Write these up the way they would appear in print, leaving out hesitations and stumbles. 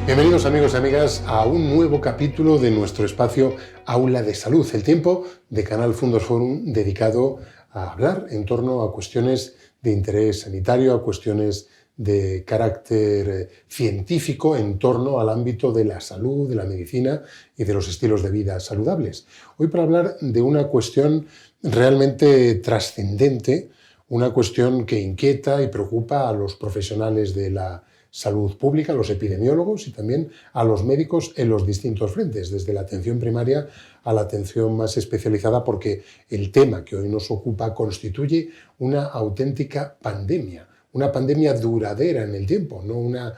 Bienvenidos amigos y amigas a un nuevo capítulo de nuestro espacio Aula de Salud, el tiempo de Canal Fundos Forum dedicado a hablar en torno a cuestiones de interés sanitario, a cuestiones de carácter científico en torno al ámbito de la salud, de la medicina y de los estilos de vida saludables. Hoy para hablar de una cuestión realmente trascendente, una cuestión que inquieta y preocupa a los profesionales de la salud pública, a los epidemiólogos y también a los médicos en los distintos frentes, desde la atención primaria a la atención más especializada, porque el tema que hoy nos ocupa constituye una auténtica pandemia, una pandemia duradera en el tiempo, no una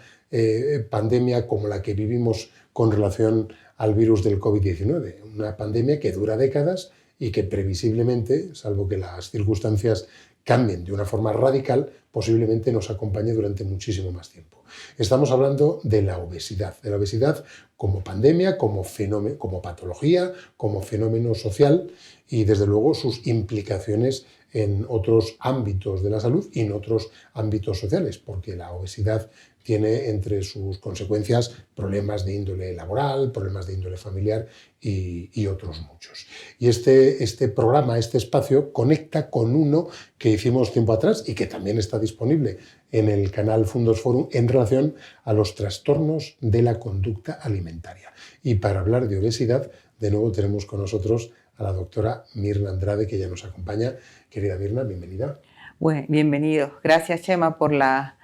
pandemia como la que vivimos con relación al virus del COVID-19, una pandemia que dura décadas y que previsiblemente, salvo que las circunstancias cambien de una forma radical, posiblemente nos acompañe durante muchísimo más tiempo. Estamos hablando de la obesidad como pandemia, como fenómeno, como patología, como fenómeno social y desde luego sus implicaciones en otros ámbitos de la salud y en otros ámbitos sociales, porque la obesidad tiene entre sus consecuencias problemas de índole laboral, problemas de índole familiar y otros muchos. Y este programa, este espacio, conecta con uno que hicimos tiempo atrás y que también está disponible en el canal Fundos Forum en relación a los trastornos de la conducta alimentaria. Y para hablar de obesidad, de nuevo tenemos con nosotros a la doctora Mirna Andrade, que ya nos acompaña. Querida Mirna, bienvenida. Bueno, bienvenido. Gracias, Chema, por la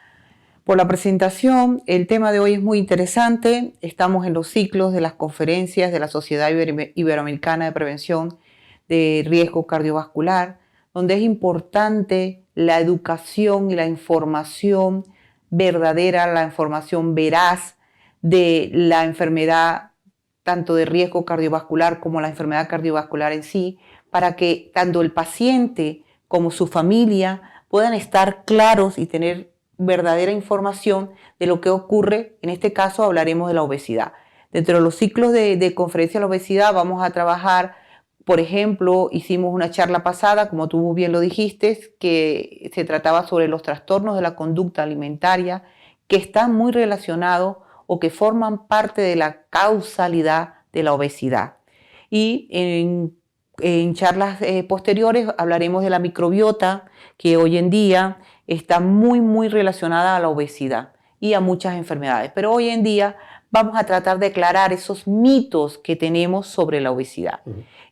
presentación. El tema de hoy es muy interesante. Estamos en los ciclos de las conferencias de la Sociedad Iberoamericana de Prevención de Riesgo Cardiovascular, donde es importante la educación y la información verdadera, la información veraz de la enfermedad, tanto de riesgo cardiovascular como la enfermedad cardiovascular en sí, para que tanto el paciente como su familia puedan estar claros y tener verdadera información de lo que ocurre. En este caso hablaremos de la obesidad. Dentro de los ciclos de conferencia de la obesidad vamos a trabajar, por ejemplo, hicimos una charla pasada, como tú bien lo dijiste, que se trataba sobre los trastornos de la conducta alimentaria que están muy relacionados o que forman parte de la causalidad de la obesidad. Y en charlas posteriores hablaremos de la microbiota, que hoy en día está muy relacionada a la obesidad y a muchas enfermedades. Pero hoy en día vamos a tratar de aclarar esos mitos que tenemos sobre la obesidad.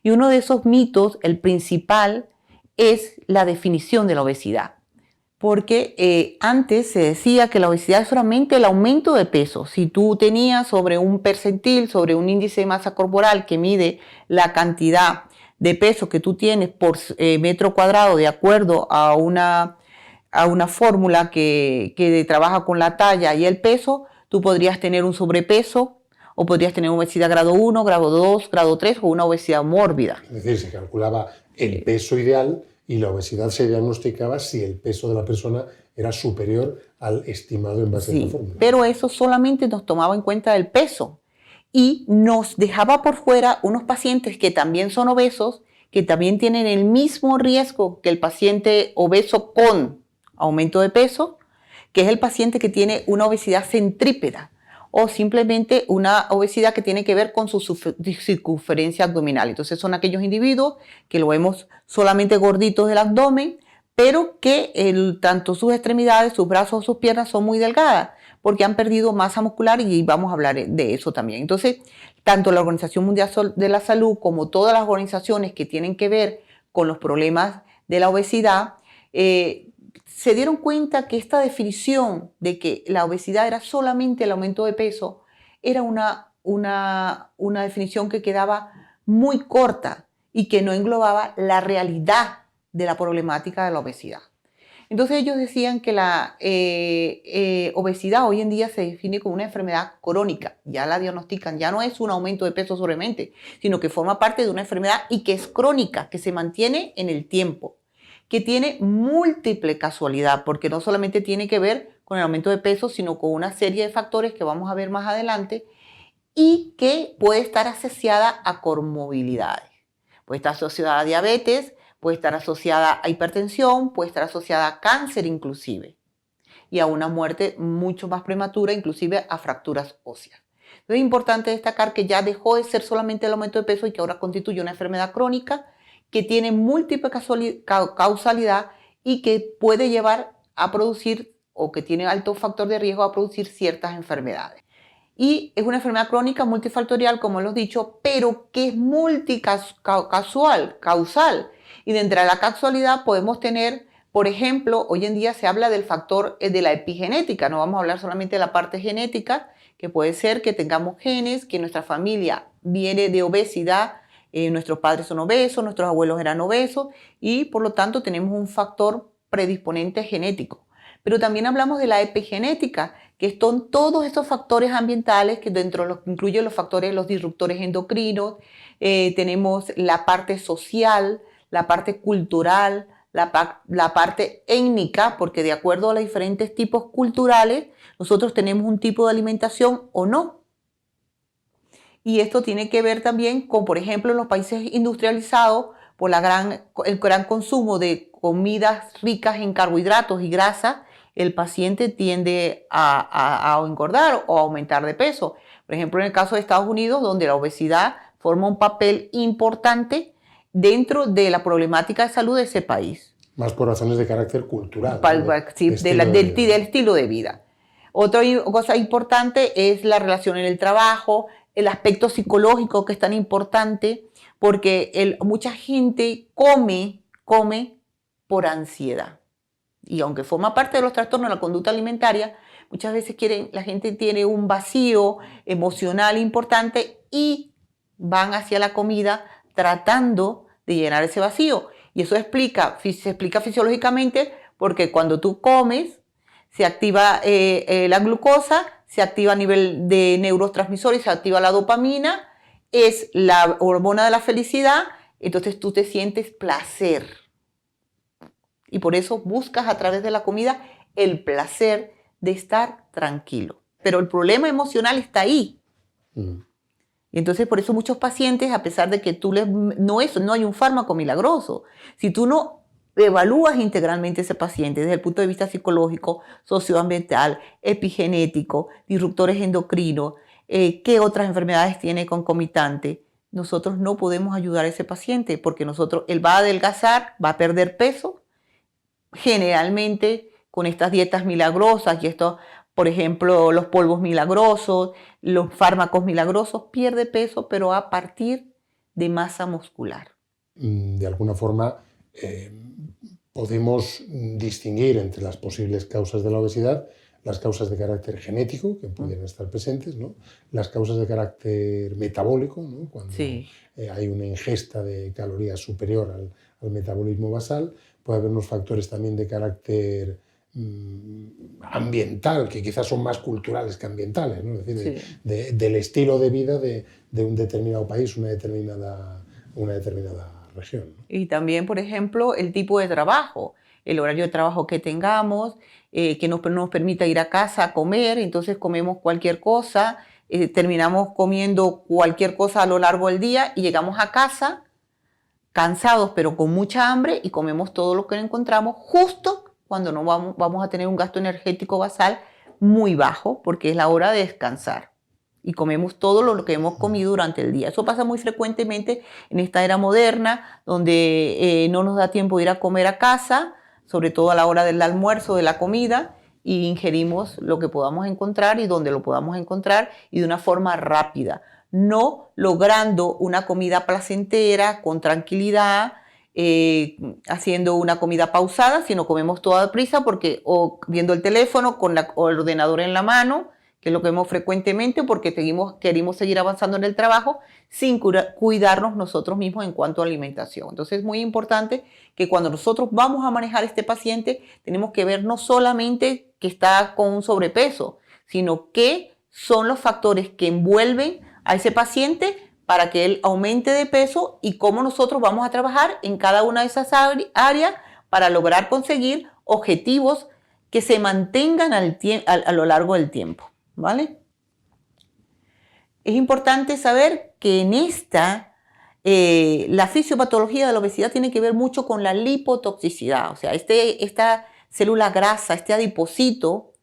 Y uno de esos mitos, el principal, es la definición de la obesidad. Porque antes se decía que la obesidad es solamente el aumento de peso. Si tú tenías sobre un percentil, sobre un índice de masa corporal que mide la cantidad de peso que tú tienes por metro cuadrado de acuerdo a una fórmula que trabaja con la talla y el peso, tú podrías tener un sobrepeso o podrías tener obesidad grado 1, grado 2, grado 3 o una obesidad mórbida. Es decir, se calculaba el peso ideal y la obesidad se diagnosticaba si el peso de la persona era superior al estimado en base a esta fórmula. Pero eso solamente nos tomaba en cuenta el peso y nos dejaba por fuera unos pacientes que también son obesos, que también tienen el mismo riesgo que el paciente obeso con aumento de peso, que es el paciente que tiene una obesidad centrípeta o simplemente una obesidad que tiene que ver con su circunferencia abdominal. Entonces son aquellos individuos que lo vemos solamente gorditos del abdomen, pero que tanto sus extremidades, sus brazos o sus piernas son muy delgadas porque han perdido masa muscular y vamos a hablar de eso también. Entonces, tanto la Organización Mundial de la Salud como todas las organizaciones que tienen que ver con los problemas de la obesidad se dieron cuenta que esta definición de que la obesidad era solamente el aumento de peso era una definición que quedaba muy corta y que no englobaba la realidad de la problemática de la obesidad. Entonces ellos decían que la obesidad hoy en día se define como una enfermedad crónica, ya la diagnostican, ya no es un aumento de peso solamente, sino que forma parte de una enfermedad y que es crónica, que se mantiene en el tiempo, que tiene múltiple casualidad, porque no solamente tiene que ver con el aumento de peso, sino con una serie de factores que vamos a ver más adelante y que puede estar asociada a comorbilidades. Puede estar asociada a diabetes, puede estar asociada a hipertensión, puede estar asociada a cáncer inclusive y a una muerte mucho más prematura, inclusive a fracturas óseas. Entonces es importante destacar que ya dejó de ser solamente el aumento de peso y que ahora constituye una enfermedad crónica que tiene múltiple causalidad y que puede llevar a producir o que tiene alto factor de riesgo a producir ciertas enfermedades. Y es una enfermedad crónica multifactorial, como lo he dicho, pero que es causal. Y dentro de la causalidad podemos tener, por ejemplo, hoy en día se habla del factor de la epigenética, no vamos a hablar solamente de la parte genética, que puede ser que tengamos genes, que nuestra familia viene de obesidad, nuestros padres son obesos, nuestros abuelos eran obesos y por lo tanto tenemos un factor predisponente genético. Pero también hablamos de la epigenética, que son todos estos factores ambientales que dentro de los incluyen los factores, los disruptores endocrinos, tenemos la parte social, la parte cultural, la parte étnica, porque de acuerdo a los diferentes tipos culturales, nosotros tenemos un tipo de alimentación o no. Y esto tiene que ver también con, por ejemplo, en los países industrializados, por el gran consumo de comidas ricas en carbohidratos y grasa, el paciente tiende a engordar o a aumentar de peso. Por ejemplo, en el caso de Estados Unidos, donde la obesidad forma un papel importante dentro de la problemática de salud de ese país. Más por razones de carácter cultural. Sí, del estilo de vida. Otra cosa importante es la relación en el trabajo, el aspecto psicológico que es tan importante, porque mucha gente come por ansiedad. Y aunque forma parte de los trastornos de la conducta alimentaria, muchas veces la gente tiene un vacío emocional importante y van hacia la comida tratando de llenar ese vacío. Y eso se explica fisiológicamente porque cuando tú comes se activa la glucosa, se activa a nivel de neurotransmisores, se activa la dopamina, es la hormona de la felicidad, entonces tú te sientes placer. Y por eso buscas a través de la comida el placer de estar tranquilo. Pero el problema emocional está ahí. Y entonces por eso muchos pacientes, a pesar de que no hay un fármaco milagroso, si tú no evalúas integralmente a ese paciente desde el punto de vista psicológico, socioambiental, epigenético, disruptores endocrinos, qué otras enfermedades tiene concomitante, nosotros no podemos ayudar a ese paciente porque él va a adelgazar, va a perder peso, generalmente con estas dietas milagrosas y esto, por ejemplo, los polvos milagrosos, los fármacos milagrosos, pierde peso, pero a partir de masa muscular. De alguna forma, podemos distinguir entre las posibles causas de la obesidad las causas de carácter genético, que pudieran estar presentes, ¿no? Las causas de carácter metabólico, ¿no? Cuando hay una ingesta de calorías superior al metabolismo basal. Puede haber unos factores también de carácter ambiental, que quizás son más culturales que ambientales, ¿no? Es decir, del estilo de vida de un determinado país, una determinada región, ¿no? Y también, por ejemplo, el tipo de trabajo, el horario de trabajo que tengamos, que nos permita ir a casa a comer, entonces comemos cualquier cosa, terminamos comiendo cualquier cosa a lo largo del día y llegamos a casa cansados pero con mucha hambre y comemos todo lo que encontramos justo cuando no vamos a tener un gasto energético basal muy bajo porque es la hora de descansar. Y comemos todo lo que hemos comido durante el día. Eso pasa muy frecuentemente en esta era moderna, donde no nos da tiempo de ir a comer a casa, sobre todo a la hora del almuerzo, de la comida, y ingerimos lo que podamos encontrar y donde lo podamos encontrar y de una forma rápida, no logrando una comida placentera, con tranquilidad, haciendo una comida pausada, sino comemos toda prisa o viendo el teléfono o el ordenador en la mano, que es lo que vemos frecuentemente porque queremos seguir avanzando en el trabajo sin cuidarnos nosotros mismos en cuanto a alimentación. Entonces es muy importante que cuando nosotros vamos a manejar a este paciente, tenemos que ver no solamente que está con un sobrepeso, sino qué son los factores que envuelven a ese paciente para que él aumente de peso y cómo nosotros vamos a trabajar en cada una de esas áreas para lograr conseguir objetivos que se mantengan a lo largo del tiempo. ¿Vale? Es importante saber que en la fisiopatología de la obesidad tiene que ver mucho con la lipotoxicidad, o sea, esta célula grasa, este adipocito,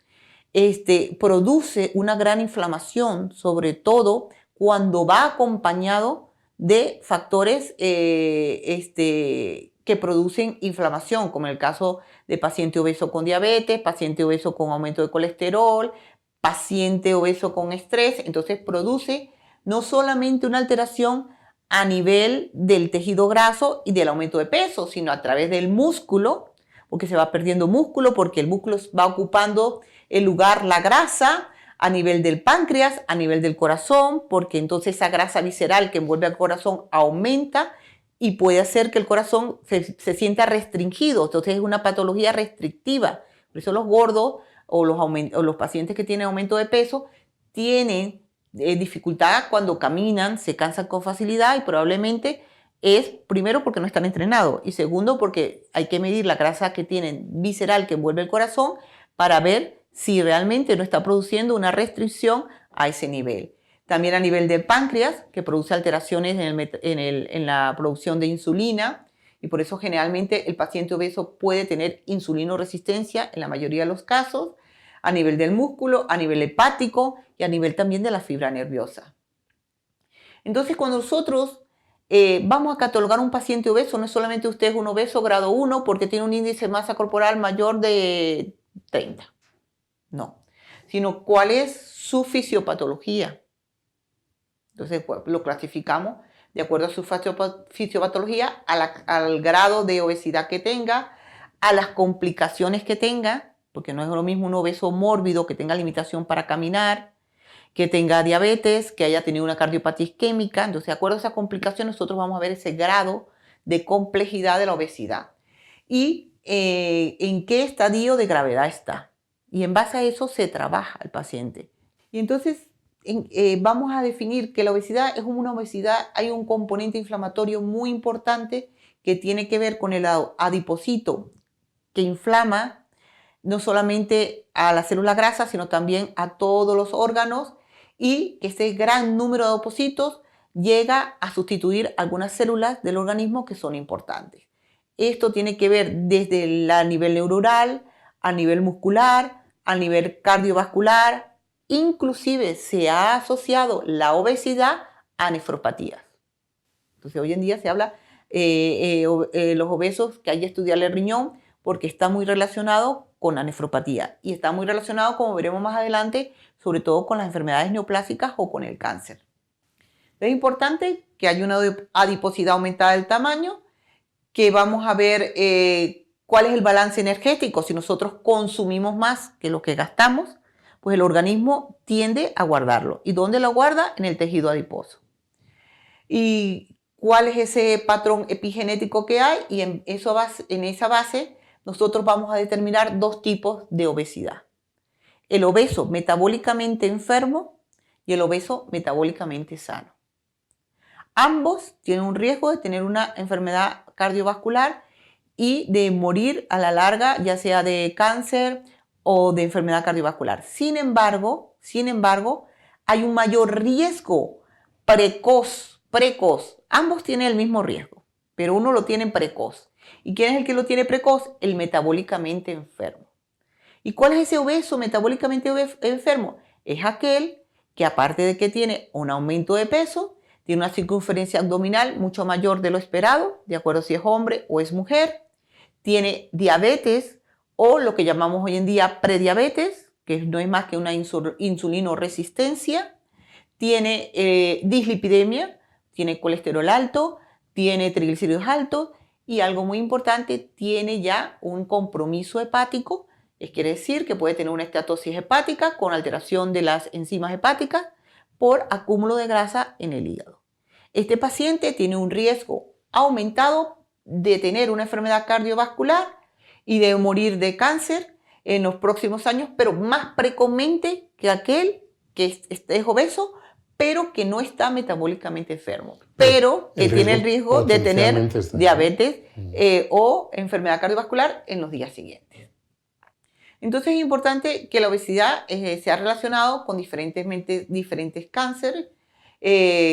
produce una gran inflamación, sobre todo cuando va acompañado de factores que producen inflamación, como en el caso de paciente obeso con diabetes, paciente obeso con aumento de colesterol, paciente obeso con estrés. Entonces produce no solamente una alteración a nivel del tejido graso y del aumento de peso, sino a través del músculo, porque se va perdiendo músculo, porque el músculo va ocupando el lugar, la grasa, a nivel del páncreas, a nivel del corazón, porque entonces esa grasa visceral que envuelve al corazón aumenta y puede hacer que el corazón se sienta restringido. Entonces es una patología restrictiva. Por eso los gordos o los pacientes que tienen aumento de peso tienen dificultad cuando caminan, se cansan con facilidad y probablemente es primero porque no están entrenados y segundo porque hay que medir la grasa que tienen visceral que envuelve el corazón para ver si realmente no está produciendo una restricción a ese nivel. También a nivel del páncreas, que produce alteraciones en la producción de insulina y por eso generalmente el paciente obeso puede tener insulinoresistencia en la mayoría de los casos, a nivel del músculo, a nivel hepático y a nivel también de la fibra nerviosa. Entonces, cuando nosotros vamos a catalogar un paciente obeso, no es solamente usted es un obeso grado 1 porque tiene un índice de masa corporal mayor de 30, no, sino cuál es su fisiopatología. Entonces, pues, lo clasificamos de acuerdo a su fisiopatología, al grado de obesidad que tenga, a las complicaciones que tenga, porque no es lo mismo un obeso mórbido que tenga limitación para caminar, que tenga diabetes, que haya tenido una cardiopatía isquémica. Entonces, de acuerdo a esa complicación, nosotros vamos a ver ese grado de complejidad de la obesidad y en qué estadio de gravedad está. Y en base a eso se trabaja al paciente. Y entonces vamos a definir que la obesidad es una obesidad, hay un componente inflamatorio muy importante que tiene que ver con el adipocito que inflama no solamente a la célula grasa, sino también a todos los órganos y que ese gran número de adipocitos llega a sustituir algunas células del organismo que son importantes. Esto tiene que ver desde a nivel neuronal, a nivel muscular, a nivel cardiovascular, inclusive se ha asociado la obesidad a nefropatías. Entonces hoy en día se habla los obesos que hay que estudiarle el riñón porque está muy relacionado con la nefropatía y está muy relacionado, como veremos más adelante, sobre todo con las enfermedades neoplásicas o con el cáncer. Es importante que haya una adiposidad aumentada del tamaño, que vamos a ver cuál es el balance energético. Si nosotros consumimos más que lo que gastamos, pues el organismo tiende a guardarlo. ¿Y dónde lo guarda? En el tejido adiposo. ¿Y cuál es ese patrón epigenético que hay? Y en esa base nosotros vamos a determinar dos tipos de obesidad. El obeso metabólicamente enfermo y el obeso metabólicamente sano. Ambos tienen un riesgo de tener una enfermedad cardiovascular y de morir a la larga, ya sea de cáncer o de enfermedad cardiovascular. Sin embargo, hay un mayor riesgo precoz. Ambos tienen el mismo riesgo, pero uno lo tiene precoz. ¿Y quién es el que lo tiene precoz? El metabólicamente enfermo. ¿Y cuál es ese obeso metabólicamente enfermo? Es aquel que aparte de que tiene un aumento de peso, tiene una circunferencia abdominal mucho mayor de lo esperado, de acuerdo si es hombre o es mujer, tiene diabetes o lo que llamamos hoy en día prediabetes, que no es más que una insulinoresistencia, tiene dislipidemia, tiene colesterol alto, tiene triglicéridos altos y algo muy importante, tiene ya un compromiso hepático. Quiere decir que puede tener una esteatosis hepática con alteración de las enzimas hepáticas por acúmulo de grasa en el hígado. Este paciente tiene un riesgo aumentado de tener una enfermedad cardiovascular y de morir de cáncer en los próximos años, pero más precozmente que aquel que es obeso, pero que no está metabólicamente enfermo, pero que tiene el riesgo de tener diabetes o enfermedad cardiovascular en los días siguientes. Entonces es importante que la obesidad se ha relacionado con diferentes cánceres,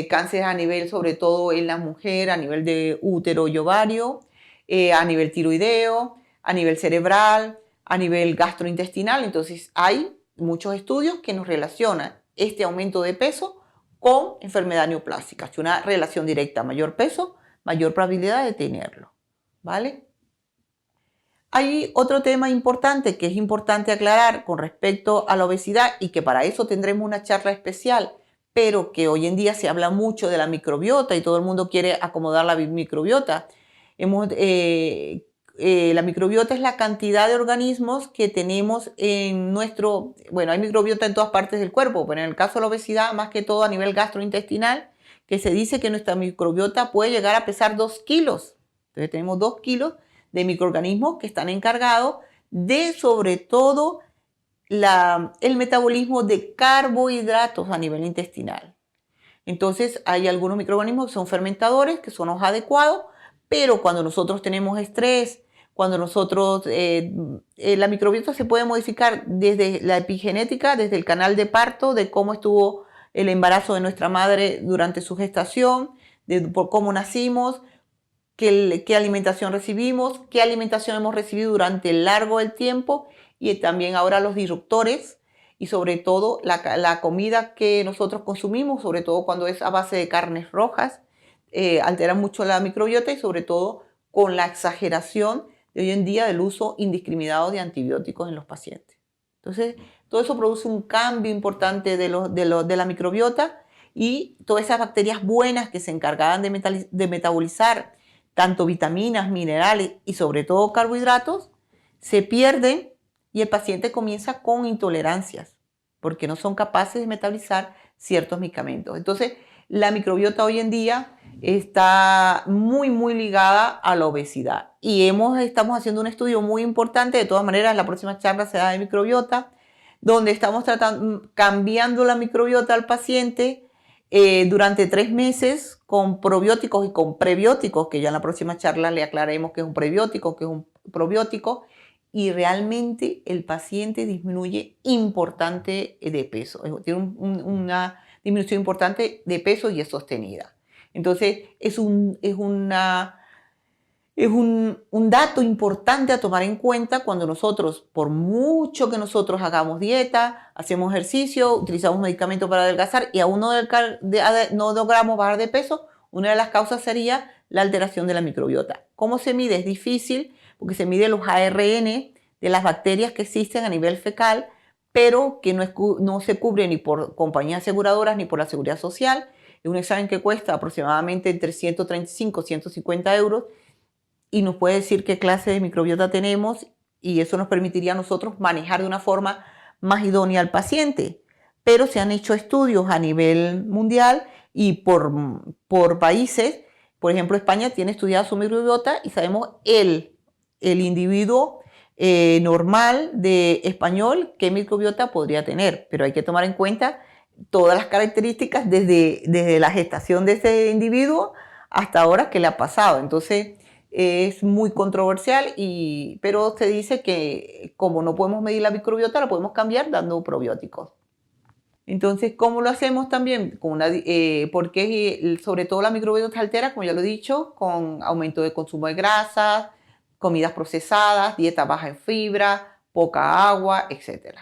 cánceres a nivel sobre todo en la mujer, a nivel de útero y ovario, a nivel tiroideo, a nivel cerebral, a nivel gastrointestinal. Entonces hay muchos estudios que nos relacionan este aumento de peso con enfermedad neoplástica. Es una relación directa, mayor peso, mayor probabilidad de tenerlo, ¿vale? Hay otro tema importante que es importante aclarar con respecto a la obesidad y que para eso tendremos una charla especial, pero que hoy en día se habla mucho de la microbiota y todo el mundo quiere acomodar la microbiota. La microbiota es la cantidad de organismos que tenemos en nuestro... Bueno, hay microbiota en todas partes del cuerpo, pero en el caso de la obesidad, más que todo a nivel gastrointestinal, que se dice que nuestra microbiota puede llegar a pesar 2 kilos. Entonces tenemos 2 kilos de microorganismos que están encargados de, sobre todo, el metabolismo de carbohidratos a nivel intestinal. Entonces, hay algunos microorganismos que son fermentadores, que son los adecuados, pero cuando nosotros tenemos estrés, cuando nosotros, la microbiota se puede modificar desde la epigenética, desde el canal de parto, de cómo estuvo el embarazo de nuestra madre durante su gestación, por cómo nacimos, qué alimentación recibimos, qué alimentación hemos recibido durante el largo del tiempo y también ahora los disruptores y sobre todo la comida que nosotros consumimos, sobre todo cuando es a base de carnes rojas, altera mucho la microbiota y sobre todo con la exageración de hoy en día del uso indiscriminado de antibióticos en los pacientes. Entonces, todo eso produce un cambio importante de la microbiota y todas esas bacterias buenas que se encargaban de metabolizar tanto vitaminas, minerales y sobre todo carbohidratos, se pierden y el paciente comienza con intolerancias porque no son capaces de metabolizar ciertos medicamentos. Entonces, la microbiota hoy en día está muy, muy ligada a la obesidad y estamos haciendo un estudio muy importante. De todas maneras, la próxima charla será de microbiota, donde estamos cambiando la microbiota al paciente durante 3 meses con probióticos y con prebióticos, que ya en la próxima charla le aclararemos qué es un prebiótico, qué es un probiótico, y realmente el paciente disminuye importante de peso, tiene una disminución importante de peso y es sostenida. Entonces es un dato importante a tomar en cuenta cuando nosotros, por mucho que nosotros hagamos dieta, hacemos ejercicio, utilizamos medicamentos para adelgazar y aún no logramos bajar de peso, una de las causas sería la alteración de la microbiota. ¿Cómo se mide? Es difícil porque se mide los ARN de las bacterias que existen a nivel fecal, pero que no se cubre ni por compañías aseguradoras ni por la Seguridad Social. Es un examen que cuesta aproximadamente entre 135 y 150 euros y nos puede decir qué clase de microbiota tenemos y eso nos permitiría a nosotros manejar de una forma más idónea al paciente. Pero se han hecho estudios a nivel mundial y por países. Por ejemplo, España tiene estudiada su microbiota y sabemos el individuo normal de español qué microbiota podría tener, pero hay que tomar en cuenta todas las características desde la gestación de ese individuo hasta ahora que le ha pasado. Entonces es muy controversial, pero se dice que como no podemos medir la microbiota, la podemos cambiar dando probióticos. Entonces, ¿cómo lo hacemos también? Porque sobre todo la microbiota se altera, como ya lo he dicho, con aumento de consumo de grasas, comidas procesadas, dieta baja en fibra, poca agua, etc.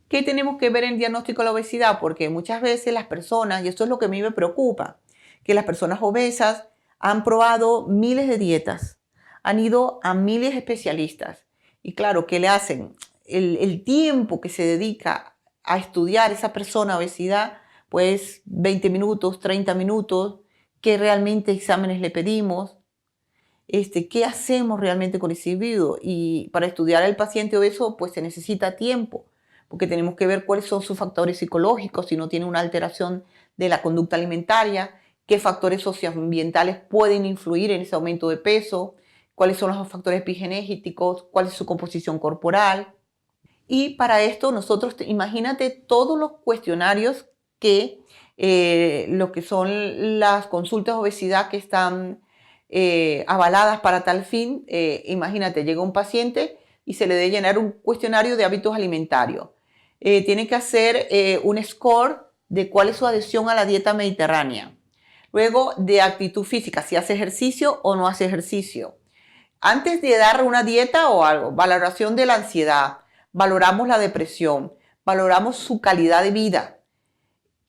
¿Qué tenemos que ver en el diagnóstico de la obesidad? Porque muchas veces las personas, y esto es lo que a mí me preocupa, que las personas obesas han probado miles de dietas, han ido a miles de especialistas y claro, ¿qué le hacen? El tiempo que se dedica a estudiar esa persona obesidad, pues 20 minutos, 30 minutos, ¿qué realmente exámenes le pedimos? ¿Qué hacemos realmente con ese individuo? Y para estudiar al paciente obeso, pues se necesita tiempo, porque tenemos que ver cuáles son sus factores psicológicos, si no tiene una alteración de la conducta alimentaria, qué factores socioambientales pueden influir en ese aumento de peso, cuáles son los factores epigenéticos, cuál es su composición corporal. Y para esto nosotros, imagínate todos los cuestionarios lo que son las consultas de obesidad que están avaladas para tal fin. Imagínate, llega un paciente y se le debe llenar un cuestionario de hábitos alimentarios. Tiene que hacer un score de cuál es su adhesión a la dieta mediterránea. Luego, de actitud física, si hace ejercicio o no hace ejercicio. Antes de dar una dieta o algo, valoración de la ansiedad, valoramos la depresión, valoramos su calidad de vida.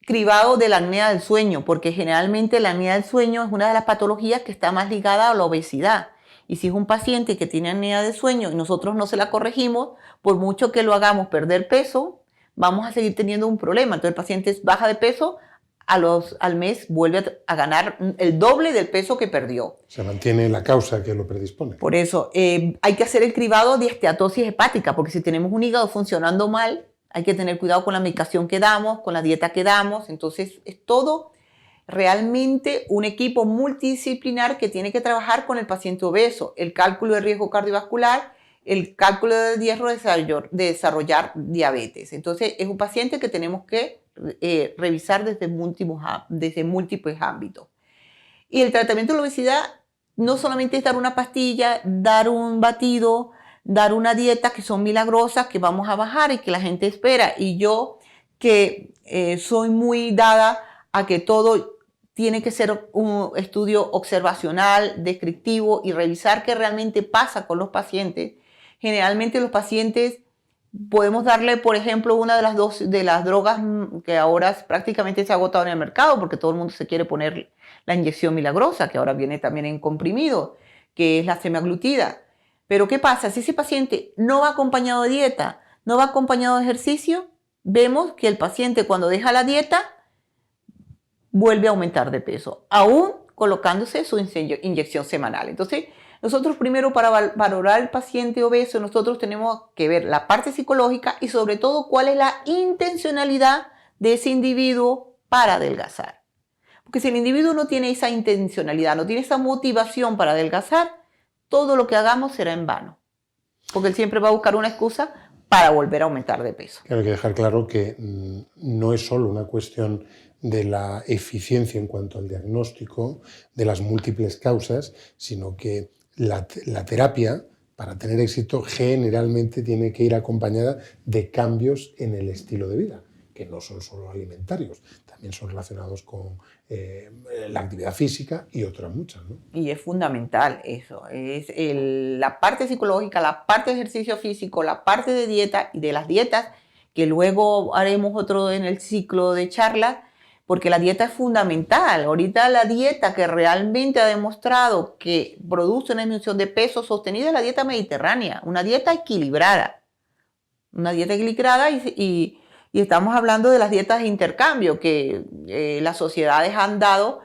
Cribado de la apnea del sueño, porque generalmente la apnea del sueño es una de las patologías que está más ligada a la obesidad. Y si es un paciente que tiene apnea del sueño y nosotros no se la corregimos, por mucho que lo hagamos perder peso, vamos a seguir teniendo un problema. Entonces el paciente baja de peso, al mes vuelve a ganar el doble del peso que perdió. Se mantiene la causa que lo predispone. Por eso hay que hacer el cribado de esteatosis hepática, porque si tenemos un hígado funcionando mal, hay que tener cuidado con la medicación que damos, con la dieta que damos. Entonces es todo realmente un equipo multidisciplinar que tiene que trabajar con el paciente obeso. El cálculo de riesgo cardiovascular, el cálculo de riesgo de desarrollar diabetes. Entonces es un paciente que tenemos que revisar desde múltiples ámbitos. Y el tratamiento de la obesidad no solamente es dar una pastilla, dar un batido, dar una dieta que son milagrosas, que vamos a bajar y que la gente espera. Y yo que soy muy dada a que todo tiene que ser un estudio observacional, descriptivo y revisar qué realmente pasa con los pacientes. Generalmente los pacientes podemos darle, por ejemplo, una de las drogas que ahora prácticamente se ha agotado en el mercado porque todo el mundo se quiere poner la inyección milagrosa, que ahora viene también en comprimido, que es la semaglutida. Pero ¿qué pasa? Si ese paciente no va acompañado de dieta, no va acompañado de ejercicio, vemos que el paciente cuando deja la dieta vuelve a aumentar de peso, aún colocándose su inyección semanal. Entonces, nosotros primero para valorar al paciente obeso, nosotros tenemos que ver la parte psicológica y sobre todo cuál es la intencionalidad de ese individuo para adelgazar. Porque si el individuo no tiene esa intencionalidad, no tiene esa motivación para adelgazar, todo lo que hagamos será en vano. Porque él siempre va a buscar una excusa para volver a aumentar de peso. Hay que dejar claro que no es solo una cuestión de la eficiencia en cuanto al diagnóstico de las múltiples causas, sino que la terapia, para tener éxito, generalmente tiene que ir acompañada de cambios en el estilo de vida, que no son solo alimentarios, también son relacionados con la actividad física y otras muchas, ¿no? Y es fundamental eso, es la parte psicológica, la parte de ejercicio físico, la parte de dieta y de las dietas, que luego haremos otro en el ciclo de charlas, porque la dieta es fundamental. Ahorita la dieta que realmente ha demostrado que produce una disminución de peso sostenida es la dieta mediterránea, una dieta equilibrada. Una dieta equilibrada y estamos hablando de las dietas de intercambio, que las sociedades han dado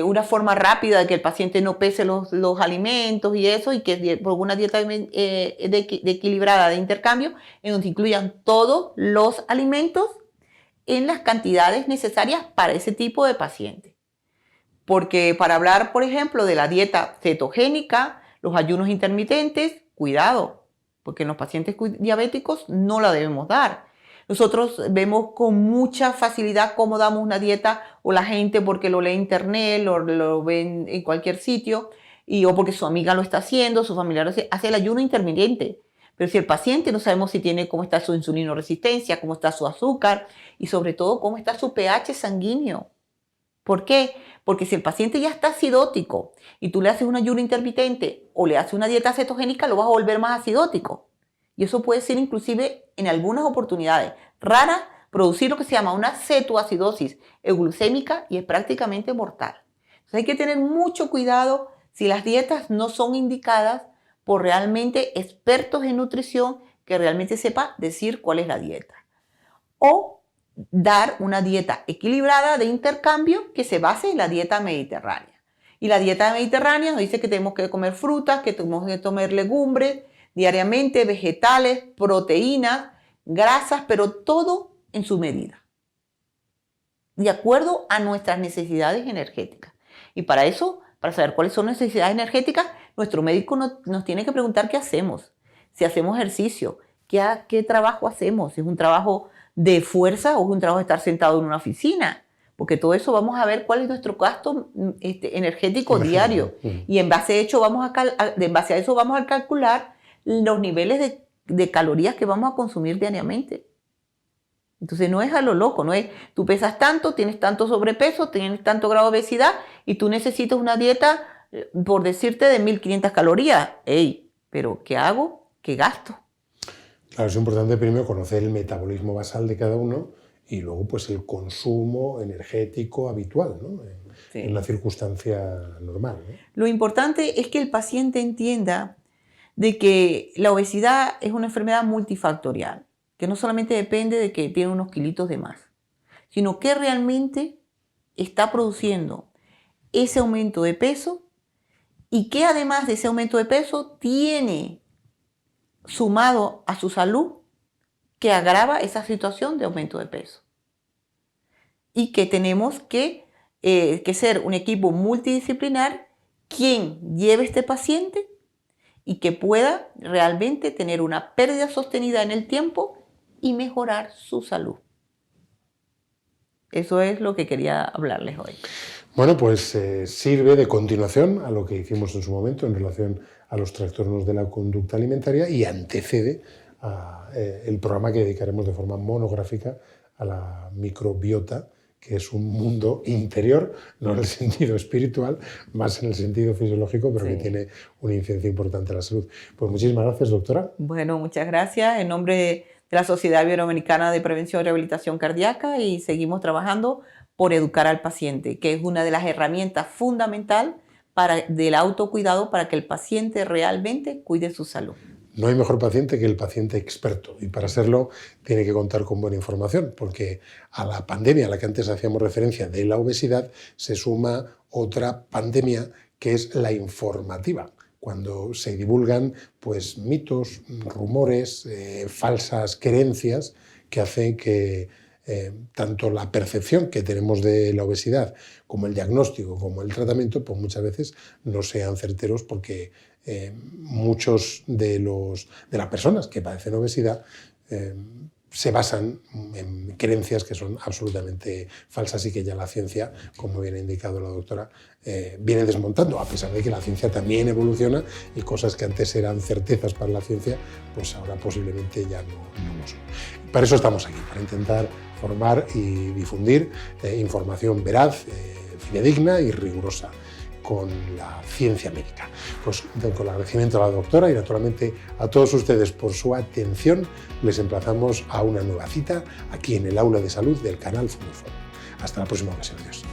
una forma rápida de que el paciente no pese los alimentos y eso, y que por una dieta equilibrada de intercambio, en donde incluyan todos los alimentos en las cantidades necesarias para ese tipo de paciente. Porque para hablar, por ejemplo, de la dieta cetogénica, los ayunos intermitentes, cuidado, porque en los pacientes diabéticos no la debemos dar. Nosotros vemos con mucha facilidad cómo damos una dieta, o la gente porque lo lee en internet, lo ven en cualquier sitio, o porque su amiga lo está haciendo, su familiar hace el ayuno intermitente. Pero si el paciente no sabemos si tiene cómo está su insulinoresistencia, cómo está su azúcar y sobre todo cómo está su pH sanguíneo. ¿Por qué? Porque si el paciente ya está acidótico y tú le haces un ayuno intermitente o le haces una dieta cetogénica, lo vas a volver más acidótico. Y eso puede ser inclusive en algunas oportunidades raras producir lo que se llama una cetoacidosis euglucémica y es prácticamente mortal. Entonces hay que tener mucho cuidado si las dietas no son indicadas por realmente expertos en nutrición que realmente sepa decir cuál es la dieta. O dar una dieta equilibrada de intercambio que se base en la dieta mediterránea. Y la dieta mediterránea nos dice que tenemos que comer frutas, que tenemos que comer legumbres diariamente, vegetales, proteínas, grasas, pero todo en su medida, de acuerdo a nuestras necesidades energéticas. Y para eso, para saber cuáles son nuestras necesidades energéticas, nuestro médico nos tiene que preguntar qué hacemos. Si hacemos ejercicio, ¿qué trabajo hacemos? Si es un trabajo de fuerza o es un trabajo de estar sentado en una oficina. Porque todo eso vamos a ver cuál es nuestro gasto energético diario. Y en base a eso vamos a calcular los niveles de calorías que vamos a consumir diariamente. Entonces no es a lo loco, no es tú pesas tanto, tienes tanto sobrepeso, tienes tanto grado de obesidad y tú necesitas una dieta, por decirte, de 1500 calorías. ¡Ey! ¿Pero qué hago? ¿Qué gasto? Claro, es importante primero conocer el metabolismo basal de cada uno y luego pues el consumo energético habitual, ¿no? En una circunstancia normal, ¿no? Lo importante es que el paciente entienda de que la obesidad es una enfermedad multifactorial, que no solamente depende de que tiene unos kilitos de más, sino que realmente está produciendo ese aumento de peso y que además de ese aumento de peso tiene sumado a su salud que agrava esa situación de aumento de peso. Y que tenemos que ser un equipo multidisciplinar quien lleve a este paciente y que pueda realmente tener una pérdida sostenida en el tiempo y mejorar su salud. Eso es lo que quería hablarles hoy. Bueno, pues sirve de continuación a lo que hicimos en su momento en relación a los trastornos de la conducta alimentaria y antecede a el programa que dedicaremos de forma monográfica a la microbiota, que es un mundo interior, no en el sentido espiritual, más en el sentido fisiológico, pero que tiene una incidencia importante en la salud. Pues muchísimas gracias, doctora. Bueno, muchas gracias. En nombre de la Sociedad Iberoamericana de Prevención y Rehabilitación Cardíaca, y seguimos trabajando por educar al paciente, que es una de las herramientas fundamentales del autocuidado para que el paciente realmente cuide su salud. No hay mejor paciente que el paciente experto y para serlo tiene que contar con buena información, porque a la pandemia a la que antes hacíamos referencia de la obesidad se suma otra pandemia que es la informativa, cuando se divulgan pues, mitos, rumores, falsas creencias que hacen que tanto la percepción que tenemos de la obesidad como el diagnóstico como el tratamiento pues muchas veces no sean certeros porque muchos de las personas que padecen obesidad se basan en creencias que son absolutamente falsas y que ya la ciencia, como bien ha indicado la doctora, viene desmontando, a pesar de que la ciencia también evoluciona y cosas que antes eran certezas para la ciencia, pues ahora posiblemente ya no lo son. Para eso estamos aquí, para intentar formar y difundir información veraz, fidedigna y rigurosa con la ciencia médica. Pues con el agradecimiento a la doctora y naturalmente a todos ustedes por su atención, les emplazamos a una nueva cita aquí en el Aula de Salud del canal Fundus Forum. Hasta la próxima ocasión. Adiós.